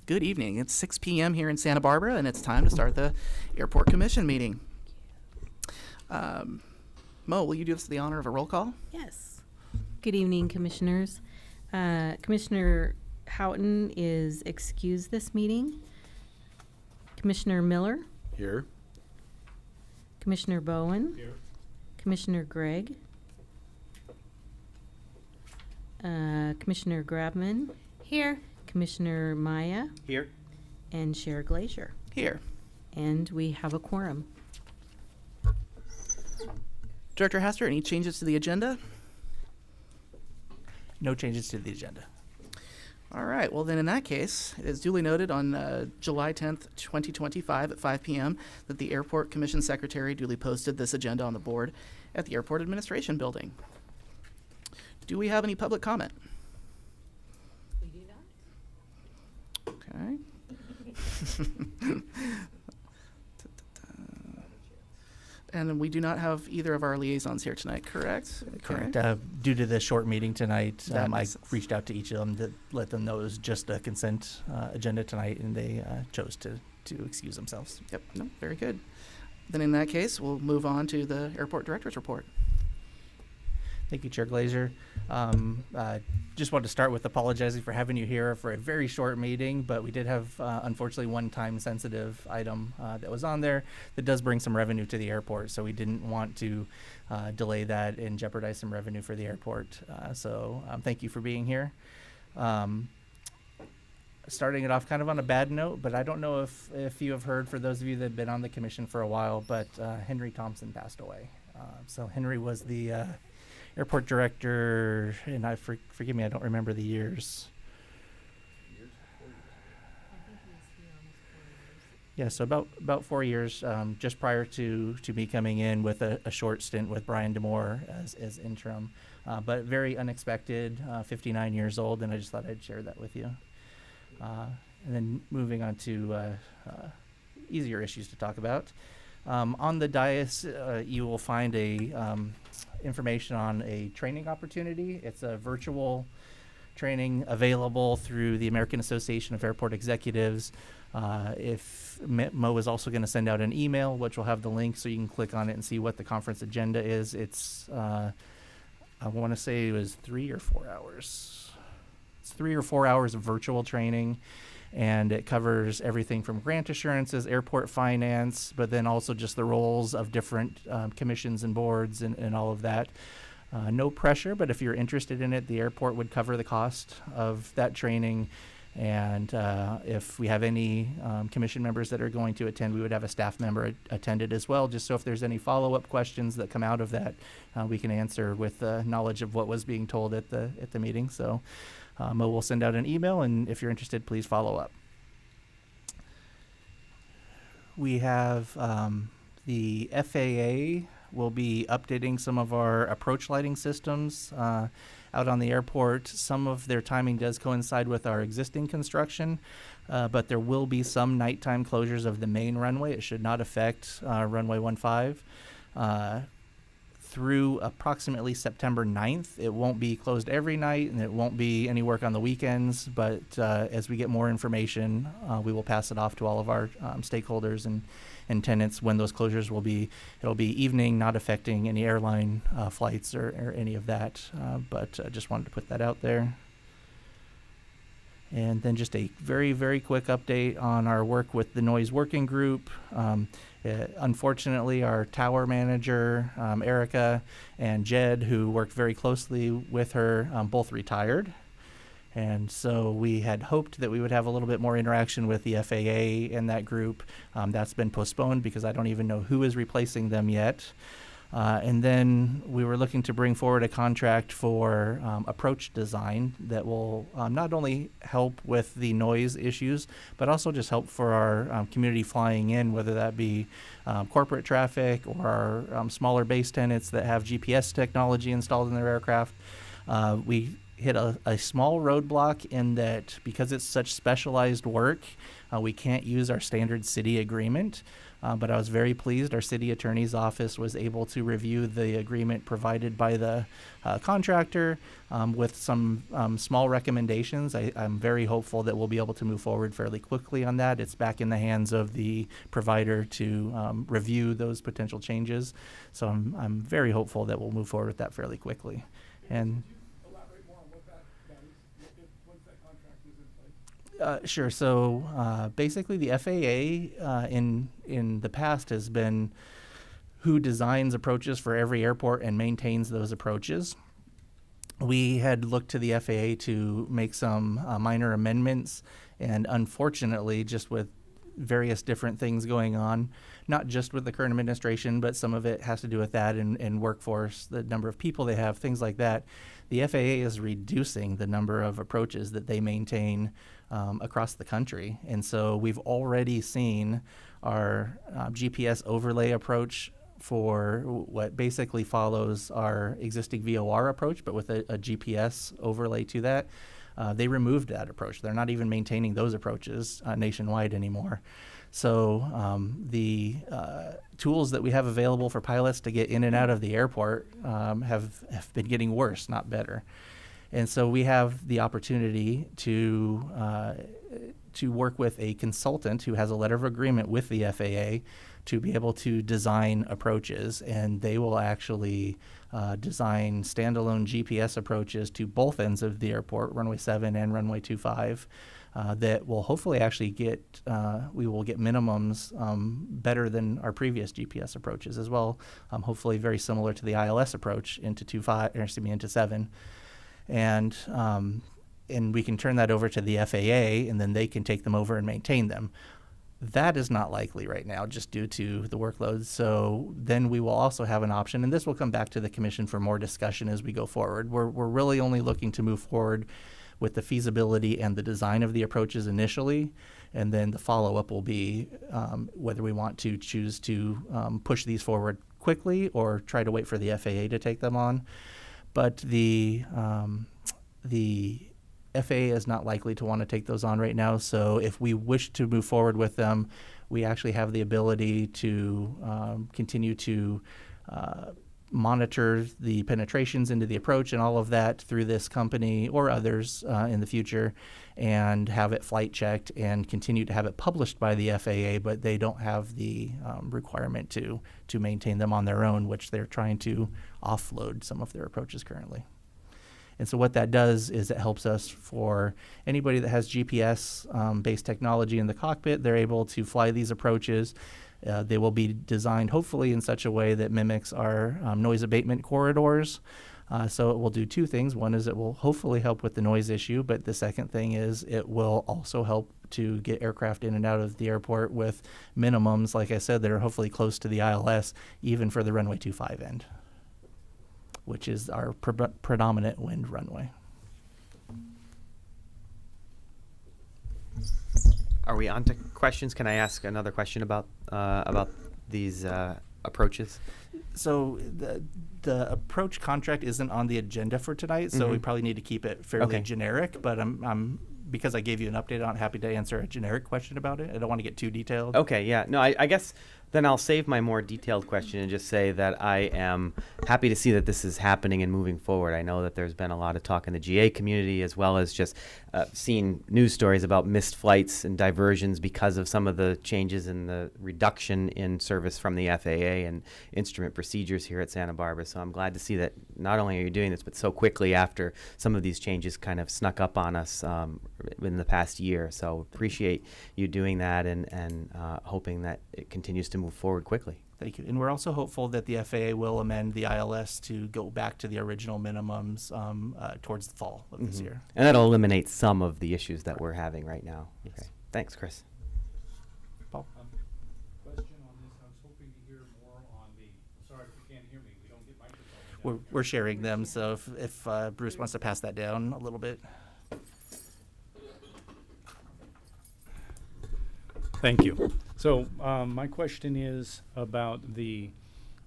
Good evening. It's 6 p.m. here in Santa Barbara, and it's time to start the Airport Commission meeting. Mo, will you do us the honor of a roll call? Yes. Good evening, Commissioners. Commissioner Houghton is excused this meeting. Commissioner Miller. Here. Commissioner Bowen. Here. Commissioner Gregg. Commissioner Grabman. Here. Commissioner Maya. Here. And Chair Glazier. Here. And we have a quorum. Director Haster, any changes to the agenda? No changes to the agenda. All right. Well, then in that case, it is duly noted on July 10th, 2025 at 5 p.m. that the Airport Commission Secretary duly posted this agenda on the board at the Airport Administration Building. Do we have any public comment? We do not. Okay. And then we do not have either of our liaisons here tonight, correct? Correct. Okay. Due to the short meeting tonight, That I makes sense. reached out to each of them to let them know it was just a consent agenda tonight, and they chose to excuse themselves. Yep. No, very good. Then in that case, we'll move on to the Airport Director's Report. Thank you, Chair Glazier. Just wanted to start with apologizing for having you here for a very short meeting, but we did have, unfortunately, one time-sensitive item that was on there that does bring some revenue to the airport, so we didn't want to delay that and jeopardize some revenue for the airport. So thank you for being here. Starting it off kind of on a bad note, but I don't know if you have heard, for those of you that have been on the commission for a while, but Henry Thompson passed away. So Henry was the airport director, and forgive me, I don't remember the years. Yeah, so about 4 years, just prior to me coming in with a short stint with Brian DeMore as interim, but very unexpected, 59 years old, and I just thought I'd share that with you. And then moving on to easier issues to talk about. On the dais, you will find information on a training opportunity. It's a virtual training available through the American Association of Airport Executives. If Mo is also going to send out an email, which will have the link so you can click on it and see what the conference agenda is. It's, I want to say it was 3 or 4 hours. It's 3 or 4 hours of virtual training, and it covers everything from grant assurances, airport finance, but then also just the roles of different commissions and boards and all of that. No pressure, but if you're interested in it, the airport would cover the cost of that training. And if we have any commission members that are going to attend, we would have a staff member attended as well, just so if there's any follow-up questions that come out of that, we can answer with knowledge of what was being told at the meeting. So Mo will send out an email, and if you're interested, please follow up. We have the FAA will be updating some of our approach lighting systems out on the airport. Some of their timing does coincide with our existing construction, but there will be some nighttime closures of the main runway. It should not affect runway 15. Through approximately September 9th. It won't be closed every night, and it won't be any work on the weekends, but as we get more information, we will pass it off to all of our stakeholders and tenants when those closures will be. It'll be evening, not affecting any airline flights or any of that, but just wanted to put that out there. And then just a very, very quick update on our work with the noise working group. Unfortunately, our tower manager, Erica, and Jed, who worked very closely with her, both retired. And so we had hoped that we would have a little bit more interaction with the FAA in that group. That's been postponed because I don't even know who is replacing them yet. And then we were looking to bring forward a contract for approach design that will not only help with the noise issues, but also just help for our community flying in, whether that be corporate traffic or our smaller base tenants that have GPS technology installed in their aircraft. We hit a small roadblock in that because it's such specialized work, we can't use our standard city agreement. But I was very pleased our city attorney's office was able to review the agreement provided by the contractor with some small recommendations. I'm very hopeful that we'll be able to move forward fairly quickly on that. It's back in the hands of the provider to review those potential changes. So I'm very hopeful that we'll move forward with that fairly quickly. And Elaborate more on what that is, once that contract is in place? Sure. So basically, the FAA in the past has been who designs approaches for every airport and maintains those approaches. We had looked to the FAA to make some minor amendments, and unfortunately, just with various different things going on, not just with the current administration, but some of it has to do with that and workforce, the number of people they have, things like that. The FAA is reducing the number of approaches that they maintain across the country. And so we've already seen our GPS overlay approach for what basically follows our existing VOR approach, but with a GPS overlay to that. They removed that approach. They're not even maintaining those approaches nationwide anymore. So the tools that we have available for pilots to get in and out of the airport have been getting worse, not better. And so we have the opportunity to work with a consultant who has a letter of agreement with the FAA to be able to design approaches, and they will actually design standalone GPS approaches to both ends of the airport, runway 7 and runway 25, that will hopefully actually we will get minimums better than our previous GPS approaches as well, hopefully very similar to the ILS approach into 7. And we can turn that over to the FAA, and then they can take them over and maintain them. That is not likely right now just due to the workload. So then we will also have an option, and this will come back to the commission for more discussion as we go forward. We're really only looking to move forward with the feasibility and the design of the approaches initially, and then the follow-up will be whether we want to choose to push these forward quickly or try to wait for the FAA to take them on. But the FAA is not likely to want to take those on right now. So if we wish to move forward with them, we actually have the ability to continue to monitor the penetrations into the approach and all of that through this company or others in the future, and have it flight checked and continue to have it published by the FAA, but they don't have the requirement to maintain them on their own, which they're trying to offload some of their approaches currently. And so what that does is it helps us for anybody that has GPS-based technology in the cockpit. They're able to fly these approaches. They will be designed hopefully in such a way that mimics our noise abatement corridors. So it will do two things. One is it will hopefully help with the noise issue, but the second thing is it will also help to get aircraft in and out of the airport with minimums, like I said, that are hopefully close to the ILS, even for the runway 25 end, which is our predominant wind runway. Are we on to questions? Can I ask another question about these approaches? So the approach contract isn't on the agenda for tonight, so we probably need to keep it fairly generic. But I'm because I gave you an update on it, happy to answer a generic question about it. I don't want to get too detailed. Okay, yeah. No, I guess then I'll save my more detailed question and just say that I am happy to see that this is happening and moving forward. I know that there's been a lot of talk in the GA community, as well as just seeing news stories about missed flights and diversions because of some of the changes in the reduction in service from the FAA and instrument procedures here at Santa Barbara. So I'm glad to see that not only are you doing this, but so quickly after some of these changes kind of snuck up on us in the past year. So appreciate you doing that and hoping that it continues to move forward quickly. Thank you. And we're also hopeful that the FAA will amend the ILS to go back to the original minimums towards the fall of this year. And that'll eliminate some of the issues that we're having right now. Yes. Okay. Thanks, Chris. Paul? Question on this, I was hoping to hear more on sorry if you can't hear me, we don't get microphones. We're sharing them, so if Bruce wants to pass that down a little bit. Thank you. So my question is about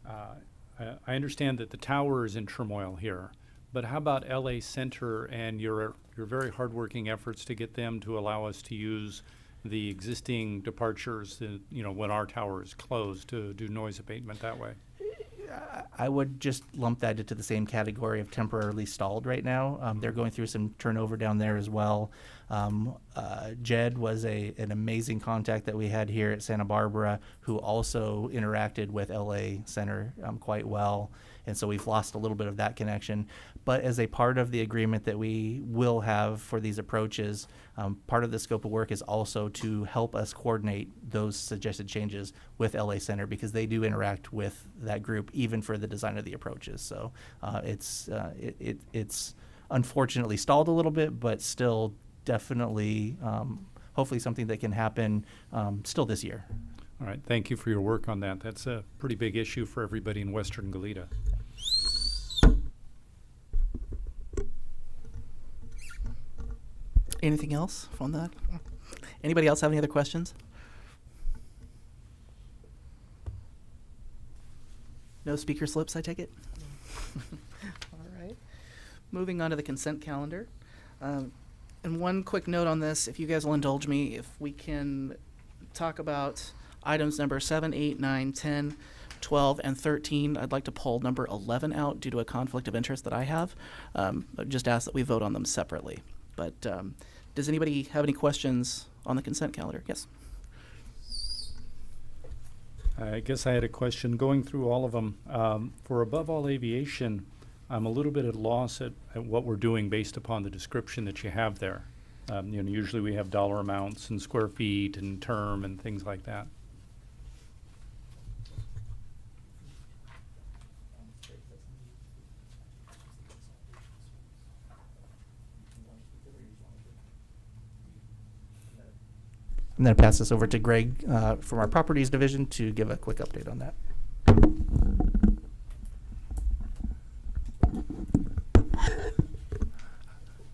I understand that the tower is in turmoil here, But how about LA Center and your very hardworking efforts to get them to allow us to use the existing departures, when our tower is closed, to do noise abatement that way? I would just lump that into the same category of temporarily stalled right now. They're going through some turnover down there as well. Jed was an amazing contact that we had here at Santa Barbara, who also interacted with LA Center quite well. And so we've lost a little bit of that connection. But as a part of the agreement that we will have for these approaches, part of the scope of work is also to help us coordinate those suggested changes with LA Center, because they do interact with that group even for the design of the approaches. So it's unfortunately stalled a little bit, but still definitely hopefully something that can happen still this year. All right, thank you for your work on that. That's a pretty big issue for everybody in Western Goleta. Anything else on that? Anybody else have any other questions? No speaker slips, I take it? All right. Moving on to the consent calendar. And one quick note on this, if you guys will indulge me, if we can talk about items number 7, 8, 9, 10, 12, and 13. I'd like to pull number 11 out due to a conflict of interest that I have. I just ask that we vote on them separately. But does anybody have any questions on the consent calendar? Yes. I guess I had a question. Going through all of them, for above all aviation, I'm a little bit at loss at what we're doing based upon the description that you have there. Usually we have dollar amounts and square feet and term and things like that. I'm going to pass this over to Greg from our properties division to give a quick update on that.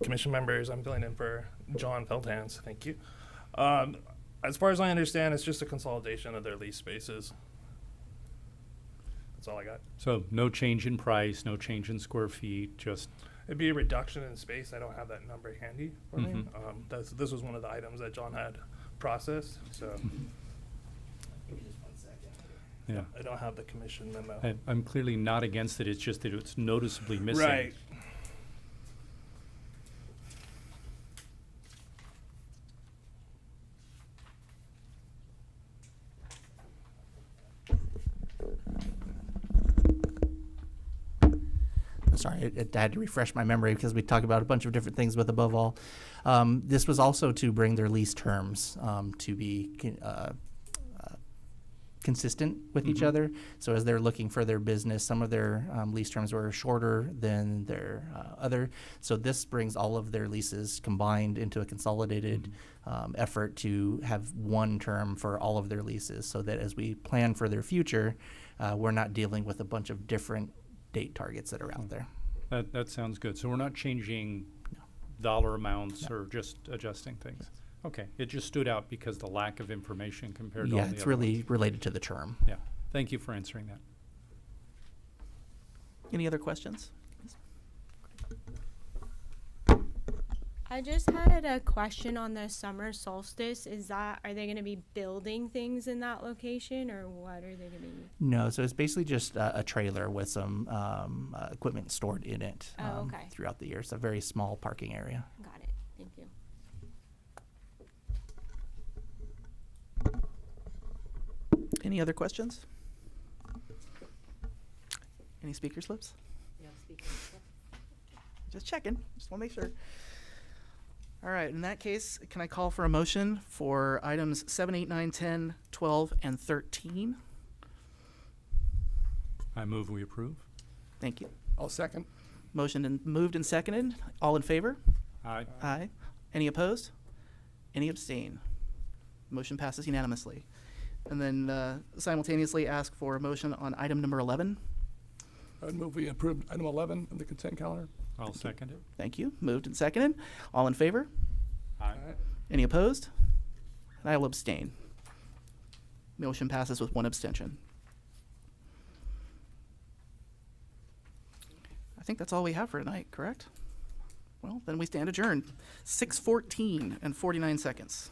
Commission members, I'm filling in for John Feldhans. Thank you. As far as I understand, it's just a consolidation of their lease spaces. That's all I got. So no change in price, no change in square feet, just It'd be a reduction in space. I don't have that number handy for me. Mhm. This was one of the items that John had processed, so yeah. I don't have the commission memo. I'm clearly not against it. It's just that it's noticeably missing. Right. Sorry, I had to refresh my memory because we talked about a bunch of different things, but above all, this was also to bring their lease terms to be consistent with each other. So as they're looking for their business, some of their lease terms were shorter than their other. So this brings all of their leases combined into a consolidated effort to have one term for all of their leases, so that as we plan for their future, we're not dealing with a bunch of different date targets that are out there. That sounds good. So we're not changing dollar amounts or just adjusting things. Okay, it just stood out because the lack of information compared to all Yeah, the it's other really ones. related to the term. Yeah, thank you for answering that. Any other questions? I just had a question on the summer solstice. Are they going to be building things in that location, or what are they going to be? No, so it's basically just a trailer with some equipment stored in it Oh, okay. throughout the year. It's a very small parking area. Got it. Thank you. Any other questions? Any speaker slips? No speaking. Just checking. Just want to make sure. All right. In that case, can I call for a motion for items 7, 8, 9, 10, 12, and 13? I move we approve. Thank you. I'll second. Motion and moved and seconded. All in favor? Aye. Aye. Any opposed? Any abstain? Motion passes unanimously. And then simultaneously ask for a motion on item number 11. I'd move we approve item 11 of the consent calendar. I'll second it. Thank you. Moved and seconded. All in favor? Aye. Any opposed? And I will abstain. Motion passes with one abstention. I think that's all we have for tonight, correct? Well, then we stand adjourned. 6:14 and 49 seconds.